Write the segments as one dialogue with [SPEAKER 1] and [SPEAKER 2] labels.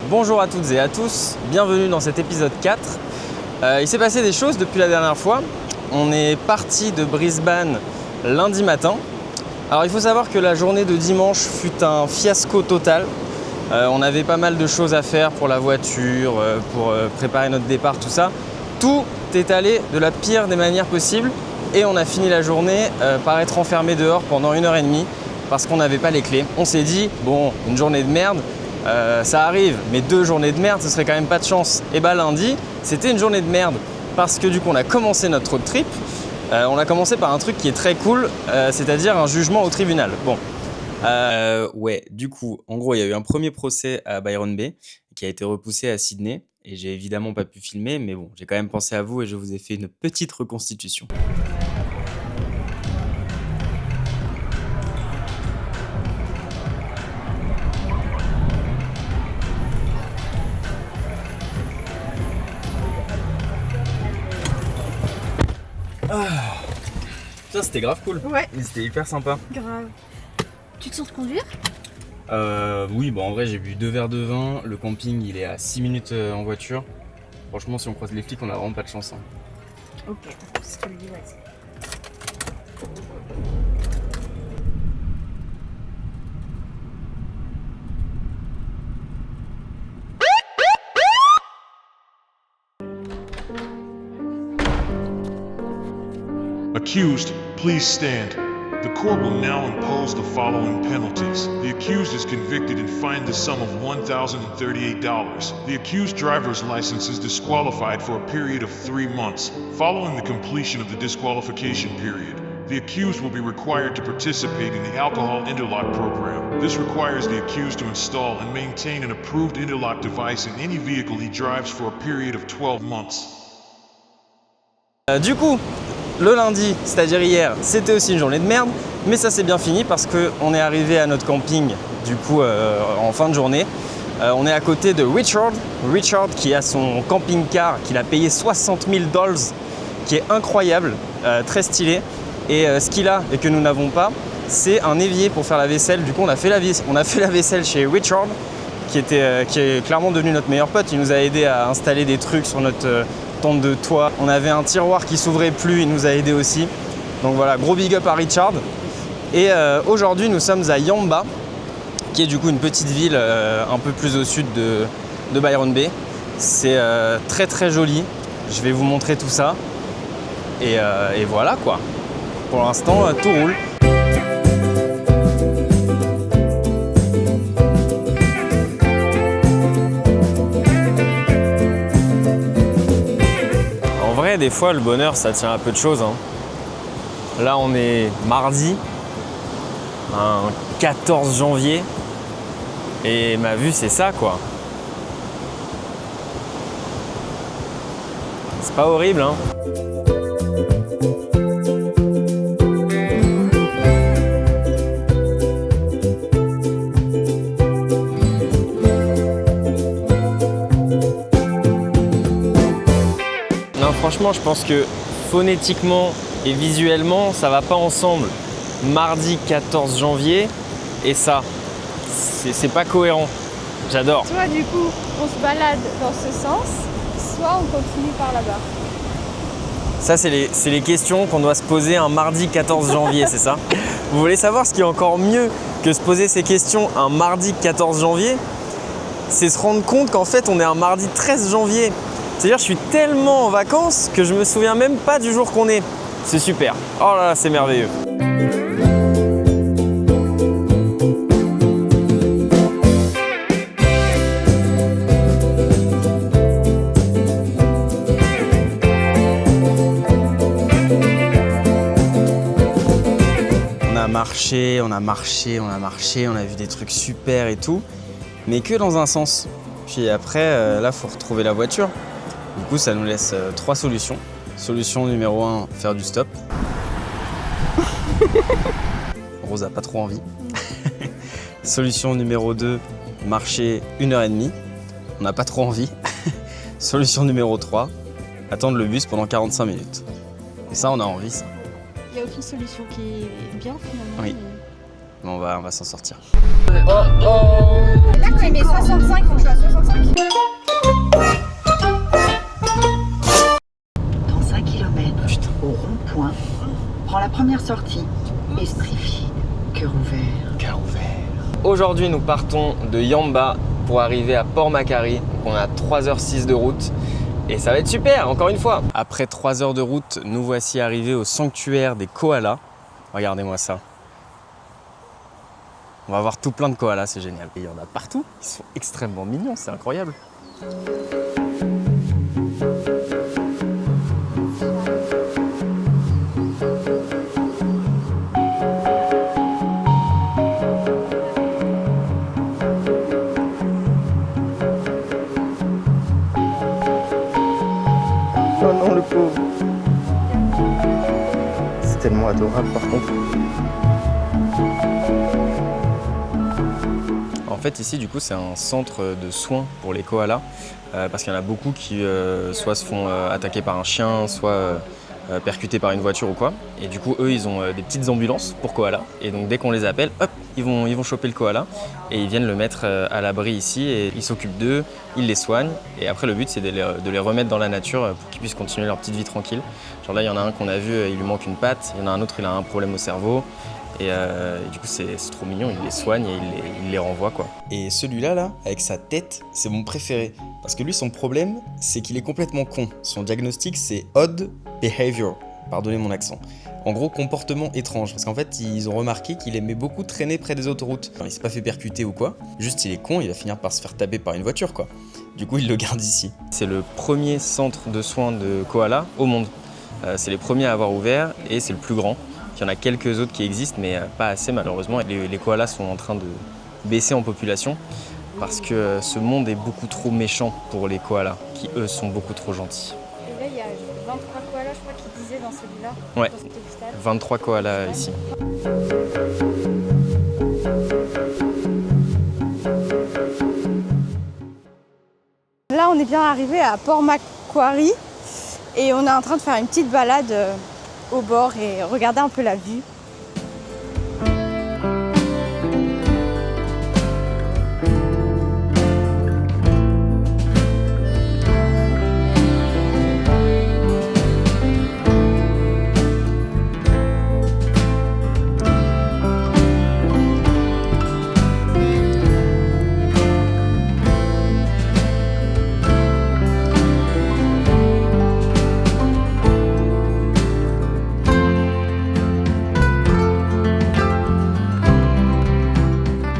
[SPEAKER 1] Bonjour à toutes et à tous, bienvenue dans cet épisode 4. Il s'est passé des choses depuis la dernière fois. On est parti de Brisbane lundi matin. Alors il faut savoir que la journée de dimanche fut un fiasco total. On avait pas mal de choses à faire pour la voiture, pour préparer notre départ, tout ça. Tout est allé de la pire des manières possibles et on a fini la journée par être enfermé dehors pendant 1h30 parce qu'on n'avait pas les clés. On s'est dit, bon, une journée de merde, ça arrive, mais 2 journées de merde, ce serait quand même pas de chance. Et bah lundi, c'était une journée de merde parce que du coup on a commencé notre road trip. On a commencé par un truc qui est très cool, c'est-à-dire un jugement au tribunal. Bon. Ouais, du coup, en gros, il y a eu un premier procès à Byron Bay qui a été repoussé à Sydney et j'ai évidemment pas pu filmer, mais bon, j'ai quand même pensé à vous et je vous ai fait une petite reconstitution. Ça c'était grave cool.
[SPEAKER 2] Ouais.
[SPEAKER 1] C'était hyper sympa.
[SPEAKER 2] Grave. Tu te sens de conduire?
[SPEAKER 1] Oui, bon en vrai j'ai bu 2 verres de vin, le camping il est à 6 minutes en voiture. Franchement si on croise les flics on a vraiment pas de chance.
[SPEAKER 2] Ok, si tu le dis, ouais.
[SPEAKER 3] Accused, please stand. The court will now impose the following penalties. The accused is convicted and fined the sum of $1,038. The accused driver's license is disqualified for a period of 3 months. Following the completion of the disqualification period, the accused will be required to participate in the alcohol interlock program. This requires the accused to install and maintain an approved interlock device in any vehicle he drives for a period of 12 months.
[SPEAKER 1] Du coup, le lundi, c'est-à-dire hier, c'était aussi une journée de merde, mais ça s'est bien fini parce qu'on est arrivé à notre camping du coup en fin de journée. On est à côté de Richard qui a son camping-car qu'il a payé $60,000, qui est incroyable, très stylé. Et ce qu'il a et que nous n'avons pas, c'est un évier pour faire la vaisselle. Du coup, on a fait la vaisselle chez Richard, qui est clairement devenu notre meilleur pote. Il nous a aidé à installer des trucs sur notre tente de toit. On avait un tiroir qui s'ouvrait plus, il nous a aidé aussi. Donc voilà, gros big up à Richard. Et aujourd'hui, nous sommes à Yamba, qui est du coup une petite ville un peu plus au sud de Byron Bay. C'est très très joli. Je vais vous montrer tout ça. Et voilà quoi. Pour l'instant, tout roule. Des fois le bonheur ça tient à peu de choses. Là on est mardi, un 14 janvier et ma vue c'est ça quoi. C'est pas horrible hein. Franchement, je pense que phonétiquement et visuellement, ça va pas ensemble. Mardi 14 janvier et ça, c'est pas cohérent. J'adore.
[SPEAKER 2] Soit du coup, on se balade dans ce sens, soit on continue par là-bas.
[SPEAKER 1] Ça, c'est les questions qu'on doit se poser un mardi 14 janvier, c'est ça? Vous voulez savoir ce qui est encore mieux que se poser ces questions un mardi 14 janvier? C'est se rendre compte qu'en fait, on est un mardi 13 janvier. C'est-à-dire je suis tellement en vacances que je me souviens même pas du jour qu'on est. C'est super. Oh là là, c'est merveilleux. On a marché, on a vu des trucs super et tout, mais que dans un sens. Puis après, là, faut retrouver la voiture. Du coup, ça nous laisse 3 solutions. Solution numéro 1, faire du stop. Rose a pas trop envie. Solution numéro 2, marcher 1h30. On n'a pas trop envie. Solution numéro 3, attendre le bus pendant 45 minutes. Et ça, on a envie, ça.
[SPEAKER 2] Il n'y a aucune solution qui est bien finalement.
[SPEAKER 1] Oui. Mais on va s'en sortir.
[SPEAKER 2] Là, quand il met 65, faut que je sois à 65.
[SPEAKER 1] aujourd'hui nous partons de Yamba pour arriver à Port Macquarie. Donc on a 3h06 de route et ça va être super encore une fois. Après 3 heures de route, nous voici arrivés au sanctuaire des koalas. Regardez-moi ça. On va voir tout plein de koalas, c'est génial. Et il y en a partout, ils sont extrêmement mignons, c'est incroyable. Oh non, le pauvre. C'est tellement adorable par contre. En fait ici du coup c'est un centre de soins pour les koalas parce qu'il y en a beaucoup qui soit se font attaquer par un chien, soit percutés par une voiture ou quoi. Et du coup eux ils ont des petites ambulances pour koalas et donc dès qu'on les appelle, hop, ils vont choper le koala et ils viennent le mettre à l'abri ici et ils s'occupent d'eux, ils les soignent et après le but c'est de les remettre dans la nature pour qu'ils puissent continuer leur petite vie tranquille. Genre là il y en a un qu'on a vu, il lui manque une patte, il y en a un autre il a un problème au cerveau. Et du coup c'est trop mignon, il les soigne et il les renvoie quoi. Et celui-là là, avec sa tête, c'est mon préféré. Parce que lui son problème, c'est qu'il est complètement con. Son diagnostic c'est odd behavior, pardonnez mon accent. En gros comportement étrange, parce qu'en fait ils ont remarqué qu'il aimait beaucoup traîner près des autoroutes. Enfin, il s'est pas fait percuter ou quoi, juste il est con, il va finir par se faire taper par une voiture quoi. Du coup il le garde ici. C'est le premier centre de soins de koala au monde. C'est les premiers à avoir ouvert et c'est le plus grand. Il y en a quelques autres qui existent, mais pas assez malheureusement. Les koalas sont en train de baisser en population parce que ce monde est beaucoup trop méchant pour les koalas, qui eux sont beaucoup trop gentils.
[SPEAKER 2] Et là, il y a 23 koalas, je crois, qui disaient dans celui-là.
[SPEAKER 1] Ouais,
[SPEAKER 2] dans cet hôpital.
[SPEAKER 1] 23 koalas ici.
[SPEAKER 2] Là, on est bien arrivé à Port Macquarie et on est en train de faire une petite balade au bord et regarder un peu la vue.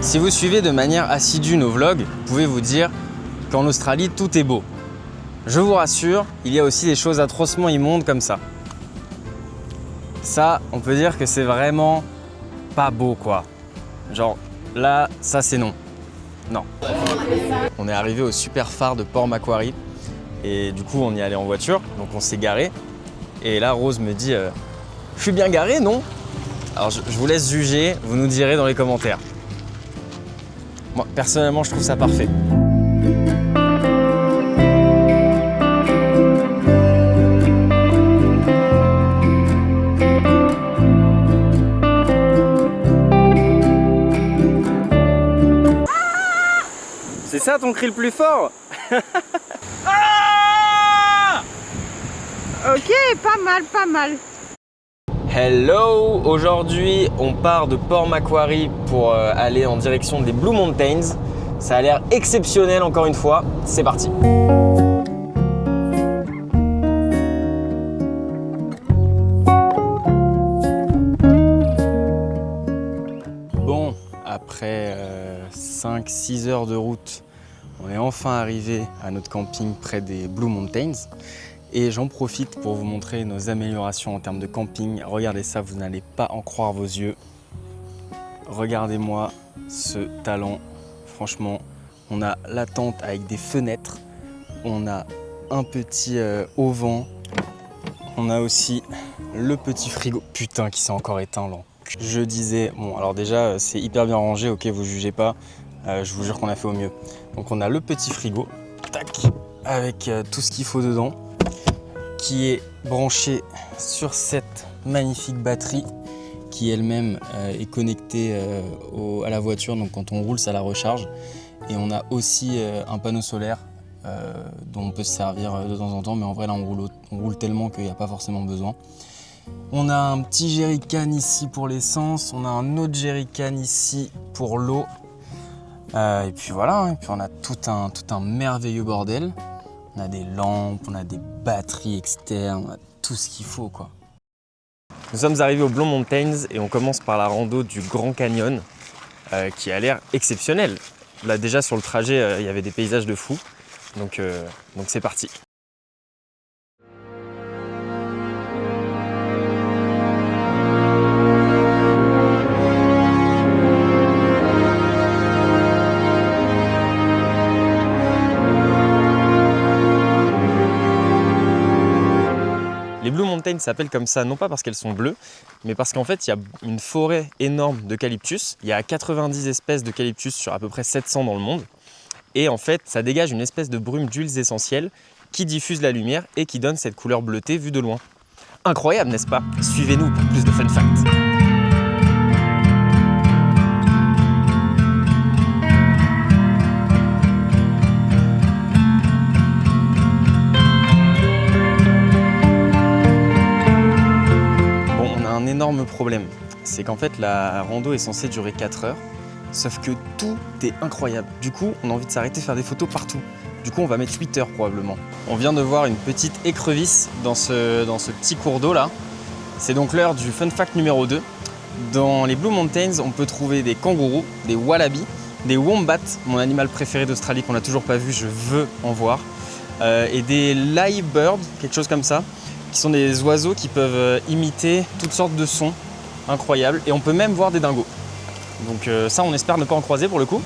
[SPEAKER 1] Si vous suivez de manière assidue nos vlogs, vous pouvez vous dire qu'en Australie, tout est beau. Je vous rassure, il y a aussi des choses atrocement immondes comme ça. Ça, on peut dire que c'est vraiment pas beau, quoi. Genre, là, ça c'est non. Non. On est arrivé au super phare de Port Macquarie et du coup, on y allait en voiture, donc on s'est garé. Et là, Rose me dit je suis bien garé, non? Alors, je vous laisse juger, vous nous direz dans les commentaires. Moi, personnellement, je trouve ça parfait. C'est ça ton cri le plus fort? Ah!
[SPEAKER 2] Ok, pas mal, pas mal.
[SPEAKER 1] Hello! Aujourd'hui, on part de Port Macquarie pour aller en direction des Blue Mountains. Ça a l'air exceptionnel encore une fois. C'est parti! Bon, après 5-6 heures de route, on est enfin arrivé à notre camping près des Blue Mountains. Et j'en profite pour vous montrer nos améliorations en termes de camping. Regardez ça, vous n'allez pas en croire vos yeux. Regardez-moi ce talent. Franchement, on a la tente avec des fenêtres. On a un petit auvent. On a aussi le petit frigo. Putain, qui s'est encore éteint là. Je disais, bon alors déjà c'est hyper bien rangé, ok, vous jugez pas. Je vous jure qu'on a fait au mieux. Donc on a le petit frigo, tac, avec tout ce qu'il faut dedans, qui est branché sur cette magnifique batterie qui elle-même est connectée à la voiture, donc quand on roule ça la recharge. Et on a aussi un panneau solaire dont on peut se servir de temps en temps, mais en vrai là on roule tellement qu'il n'y a pas forcément besoin. On a un petit jerrycan ici pour l'essence, on a un autre jerrycan ici pour l'eau. Et puis voilà, hein. Et puis on a tout un merveilleux bordel. On a des lampes, on a des batteries externes, on a tout ce qu'il faut quoi. Nous sommes arrivés au Blue Mountains et on commence par la rando du Grand Canyon qui a l'air exceptionnel. Là déjà sur le trajet il y avait des paysages de fou, donc c'est parti. Les Blue Mountains s'appellent comme ça, non pas parce qu'elles sont bleues, mais parce qu'en fait, il y a une forêt énorme d'eucalyptus. Il y a 90 espèces d'eucalyptus sur à peu près 700 dans le monde. Et en fait, ça dégage une espèce de brume d'huiles essentielles qui diffuse la lumière et qui donne cette couleur bleutée vue de loin. Incroyable, n'est-ce pas? Suivez-nous pour plus de fun facts. Énorme problème, c'est qu'en fait la rando est censée durer 4 heures, sauf que tout est incroyable. Du coup, on a envie de s'arrêter faire des photos partout. Du coup, on va mettre 8 heures probablement. On vient de voir une petite écrevisse dans ce petit cours d'eau là. C'est donc l'heure du fun fact numéro 2. Dans les Blue Mountains, on peut trouver des kangourous, des wallabies, des wombats, mon animal préféré d'Australie qu'on n'a toujours pas vu, je veux en voir, et des lyrebirds, quelque chose comme ça, qui sont des oiseaux qui peuvent imiter toutes sortes de sons incroyables. Et on peut même voir des dingos. Donc ça, on espère ne pas en croiser pour le coup.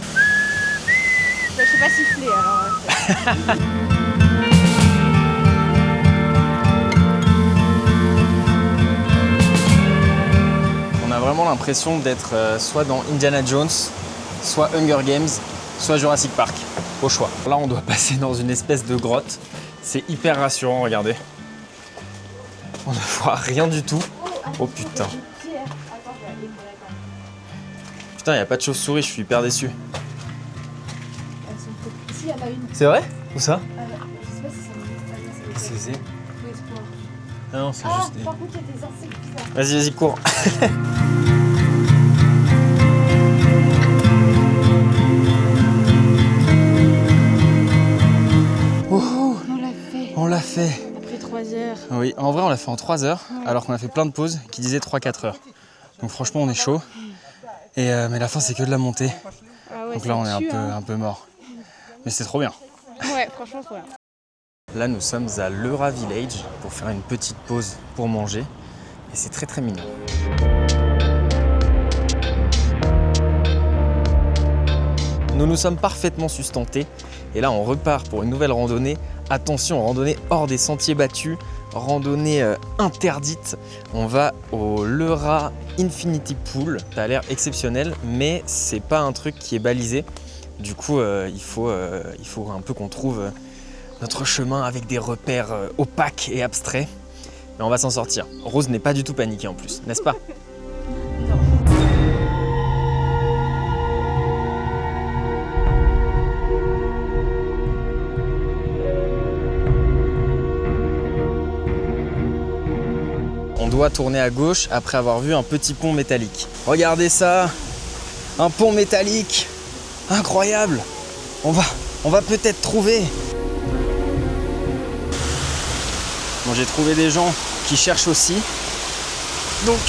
[SPEAKER 2] Je sais pas siffler alors.
[SPEAKER 1] On a vraiment l'impression d'être soit dans Indiana Jones, soit Hunger Games, soit Jurassic Park, au choix. Là, on doit passer dans une espèce de grotte. C'est hyper rassurant, regardez. On ne voit rien du tout. Oh putain. Putain, il n'y a pas de chauve-souris, je suis hyper déçu.
[SPEAKER 2] Si, il y en a une.
[SPEAKER 1] C'est vrai? Où ça?
[SPEAKER 2] Je sais pas si ça
[SPEAKER 1] C'est. Ah non, c'est juste des...
[SPEAKER 2] par contre, il y a des insectes bizarres.
[SPEAKER 1] Vas-y, cours. On l'a fait.
[SPEAKER 2] Après 3 heures.
[SPEAKER 1] Oui, en vrai, on l'a fait en 3 heures, alors qu'on a fait plein de pauses qui disaient 3-4 heures. Donc franchement, on est chaud. Et mais la fin, c'est que de la montée.
[SPEAKER 2] Ah ouais,
[SPEAKER 1] donc là, on est un peu mort. Mais c'est trop bien.
[SPEAKER 2] Ouais, franchement, trop bien.
[SPEAKER 1] Là, nous sommes à Leura Village pour faire une petite pause pour manger. Et c'est très très mignon. Nous nous sommes parfaitement sustentés. Et là, on repart pour une nouvelle randonnée. Attention, randonnée hors des sentiers battus, randonnée interdite. On va au Leura Infinity Pool. Ça a l'air exceptionnel, mais c'est pas un truc qui est balisé. Du coup, il faut un peu qu'on trouve notre chemin avec des repères opaques et abstraits. Mais on va s'en sortir. Rose n'est pas du tout paniquée en plus, n'est-ce pas? On doit tourner à gauche après avoir vu un petit pont métallique. Regardez ça, un pont métallique, incroyable. On va peut-être trouver. Bon, j'ai trouvé des gens qui cherchent aussi, donc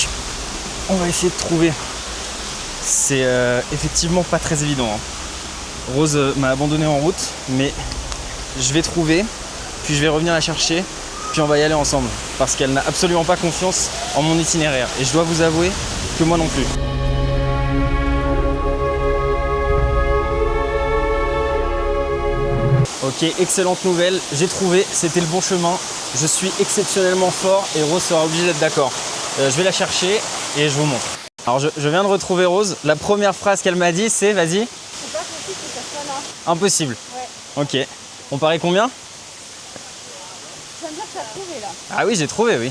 [SPEAKER 1] on va essayer de trouver. C'est effectivement pas très évident, hein. Rose m'a abandonné en route, mais je vais trouver, puis je vais revenir la chercher. Puis on va y aller ensemble, parce qu'elle n'a absolument pas confiance en mon itinéraire. Et je dois vous avouer que moi non plus. Ok, excellente nouvelle, j'ai trouvé, c'était le bon chemin. Je suis exceptionnellement fort et Rose sera obligée d'être d'accord. Je vais la chercher et je vous montre. Alors je viens de retrouver Rose. La première phrase qu'elle m'a dit, c'est vas-y.
[SPEAKER 2] C'est pas possible que ça soit là.
[SPEAKER 1] Impossible.
[SPEAKER 2] Ouais.
[SPEAKER 1] Ok. On paraît combien?
[SPEAKER 2] Ça veut dire que tu as trouvé là.
[SPEAKER 1] Ah oui, j'ai trouvé, oui.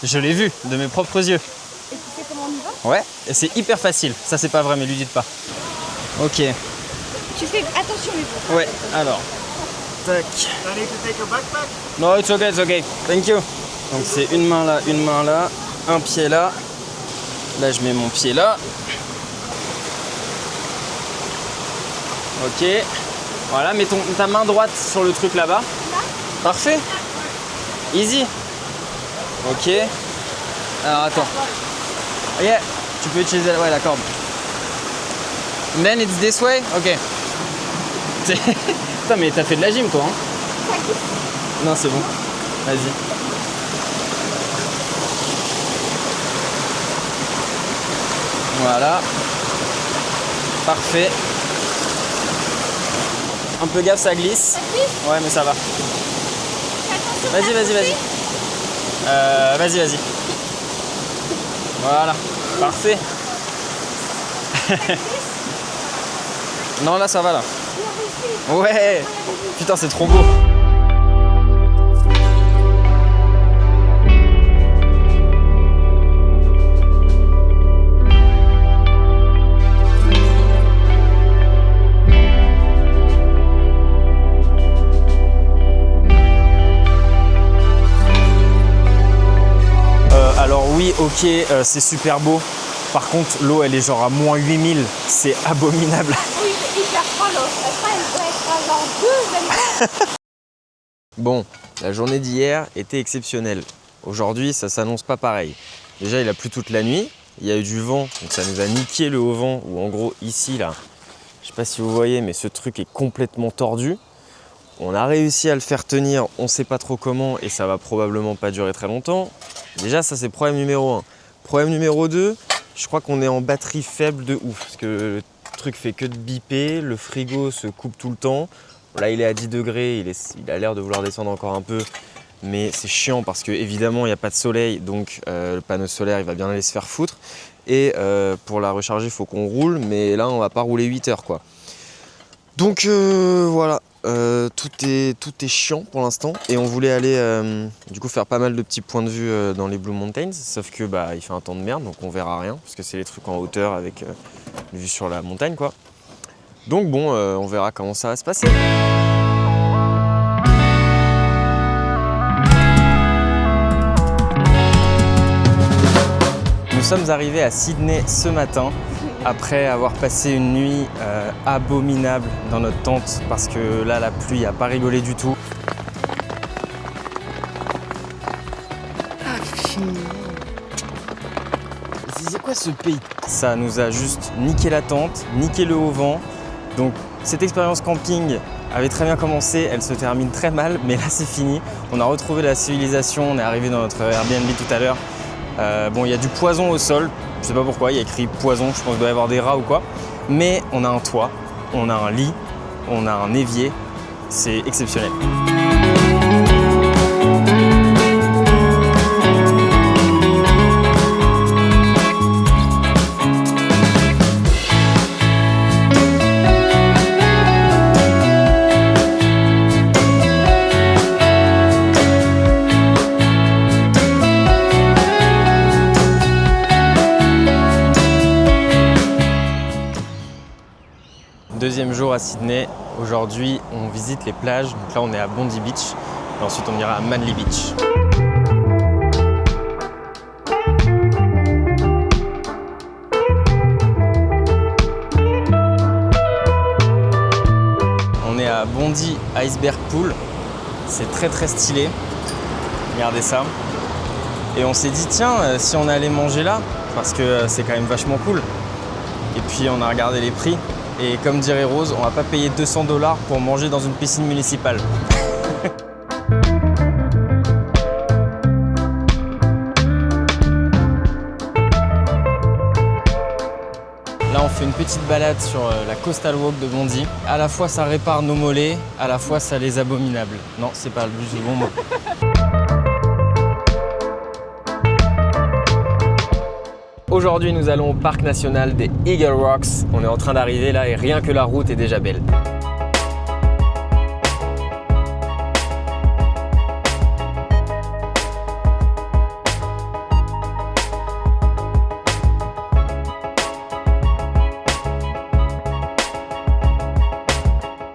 [SPEAKER 1] Je l'ai vu de mes propres yeux.
[SPEAKER 2] Et tu sais comment on y va?
[SPEAKER 1] Ouais, et c'est hyper facile. Ça, c'est pas vrai, mais lui dites pas. Ok.
[SPEAKER 2] Tu fais attention les gars.
[SPEAKER 1] Ouais, alors. Tac. No, it's okay, it's okay. Thank you. Donc c'est une main là, un pied là. Là, je mets mon pied là. Ok. Voilà, mets ta main droite sur le truc là-bas. Parfait. Easy. Ok. Alors attends. Ok. Tu peux utiliser la corde. And then it's this way. Ok. Putain, mais t'as fait de la gym toi, hein? Non, c'est bon. Vas-y. Voilà. Parfait. Un peu gaffe, ça glisse. Ouais, mais ça va. Vas-y. Vas-y. Voilà. Parfait. Non, là, ça va, là. Ouais. Putain, c'est trop beau. Alors oui, ok, c'est super beau. Par contre, l'eau, elle est genre à moins 8000. C'est abominable.
[SPEAKER 2] Oui, c'est hyper froid l'eau. Après, elle doit être à genre 2 degrés.
[SPEAKER 1] Bon, la journée d'hier était exceptionnelle. Aujourd'hui, ça s'annonce pas pareil. Déjà, il a plu toute la nuit. Il y a eu du vent, donc ça nous a niqué le haut vent. Ou en gros, ici, là, je sais pas si vous voyez, mais ce truc est complètement tordu. On a réussi à le faire tenir, on sait pas trop comment, et ça va probablement pas durer très longtemps. Déjà, ça c'est problème numéro 1. Problème numéro 2, je crois qu'on est en batterie faible de ouf, parce que le truc fait que de biper, le frigo se coupe tout le temps. Là, il est à 10 degrés, il a l'air de vouloir descendre encore un peu, mais c'est chiant parce que évidemment, il n'y a pas de soleil, donc le panneau solaire, il va bien aller se faire foutre. Et pour la recharger, il faut qu'on roule, mais là, on va pas rouler 8 heures, quoi. Donc voilà. Tout est chiant pour l'instant et on voulait aller du coup faire pas mal de petits points de vue dans les Blue Mountains, sauf que bah il fait un temps de merde donc on verra rien parce que c'est les trucs en hauteur avec vue sur la montagne quoi. Donc bon on verra comment ça va se passer. Nous sommes arrivés à Sydney ce matin. Après avoir passé une nuit abominable dans notre tente parce que là la pluie a pas rigolé du tout. C'est quoi ce pays? Ça nous a juste niqué la tente, niqué le haut vent. Donc cette expérience camping avait très bien commencé, elle se termine très mal, mais là c'est fini. On a retrouvé la civilisation, on est arrivé dans notre Airbnb tout à l'heure. Bon, il y a du poison au sol. Je sais pas pourquoi, il y a écrit poison, je pense qu'il doit y avoir des rats ou quoi. Mais on a un toit, on a un lit, on a un évier, c'est exceptionnel. Deuxième jour à Sydney. Aujourd'hui, on visite les plages. Donc là, on est à Bondi Beach. Et ensuite, on ira à Manly Beach. On est à Bondi Iceberg Pool. C'est très très stylé. Regardez ça. Et on s'est dit, tiens, si on allait manger là, parce que c'est quand même vachement cool. Et puis, on a regardé les prix. Et comme dirait Rose, on va pas payer 200 $ pour manger dans une piscine municipale. Là, on fait une petite balade sur la Coastal Walk de Bondi. À la fois, ça répare nos mollets, à la fois, ça les abominable. Non, c'est pas le bon mot. Aujourd'hui, nous allons au parc national des Eagle Rocks. On est en train d'arriver là et rien que la route est déjà belle.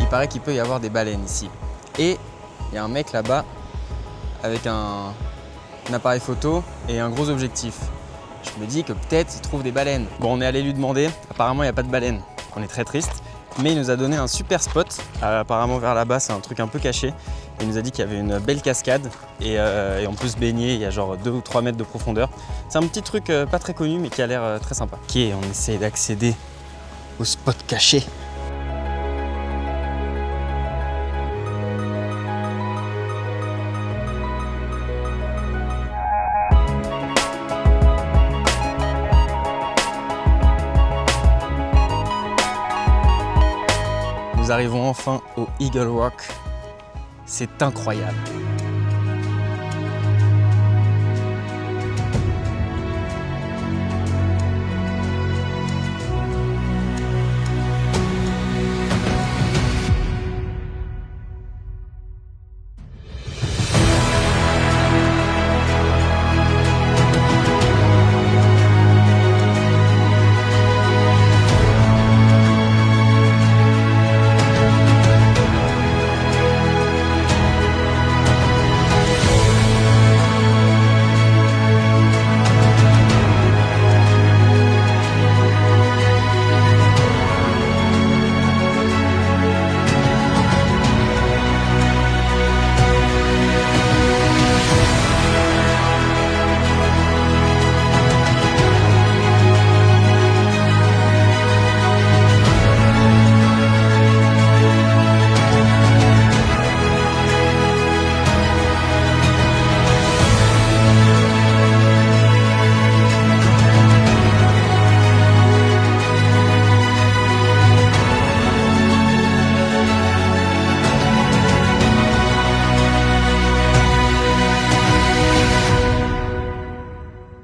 [SPEAKER 1] Il paraît qu'il peut y avoir des baleines ici. Et il y a un mec là-bas avec un appareil photo et un gros objectif. Je me dis que peut-être il trouve des baleines. Bon, on est allé lui demander. Apparemment, il n'y a pas de baleines. On est très triste. mais il nous a donné un super spot. Apparemment vers là-bas, c'est un truc un peu caché. Il nous a dit qu'il y avait une belle cascade et on peut se baigner, il y a genre 2 ou 3 mètres de profondeur. C'est un petit truc pas très connu mais qui a l'air très sympa. Ok, on essaye d'accéder au spot caché. Nous arrivons enfin au Eagle Rock. C'est incroyable.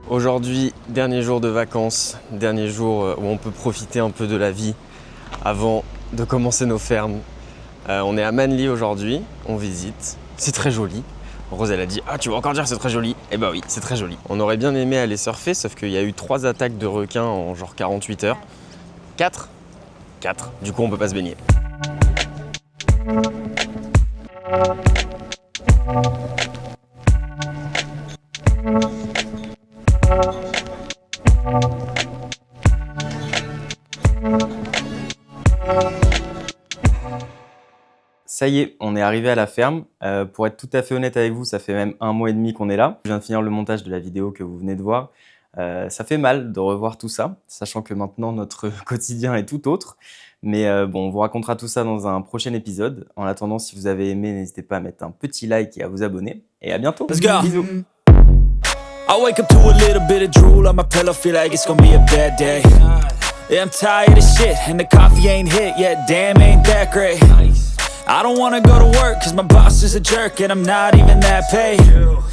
[SPEAKER 1] Aujourd'hui, dernier jour de vacances, dernier jour où on peut profiter un peu de la vie avant de commencer nos fermes. On est à Manly aujourd'hui, on visite, c'est très joli. Rose elle a dit « Ah, tu vas encore dire que c'est très joli ?» Eh ben oui, c'est très joli. On aurait bien aimé aller surfer, sauf qu'il y a eu 3 attaques de requins en genre 48 heures. 4 ? 4. Du coup, on peut pas se baigner. Ça y est, on est arrivé à la ferme. Pour être tout à fait honnête avec vous, ça fait même 1 mois et demi qu'on est là. Je viens de finir le montage de la vidéo que vous venez de voir. Ça fait mal de revoir tout ça, sachant que maintenant notre quotidien est tout autre. Mais bon, on vous racontera tout ça dans un prochain épisode. En attendant, si vous avez aimé, n'hésitez pas à mettre un petit like et à vous abonner. Et à bientôt.
[SPEAKER 4] Let's go.
[SPEAKER 1] Bisous.
[SPEAKER 4] I wake up to a little bit of drool on my pillow, feel like it's gonna be a bad day. Yeah, I'm tired of shit, and the coffee ain't hit yet, damn, ain't that great. I don't wanna go to work, cause my boss is a jerk, and I'm not even that paid.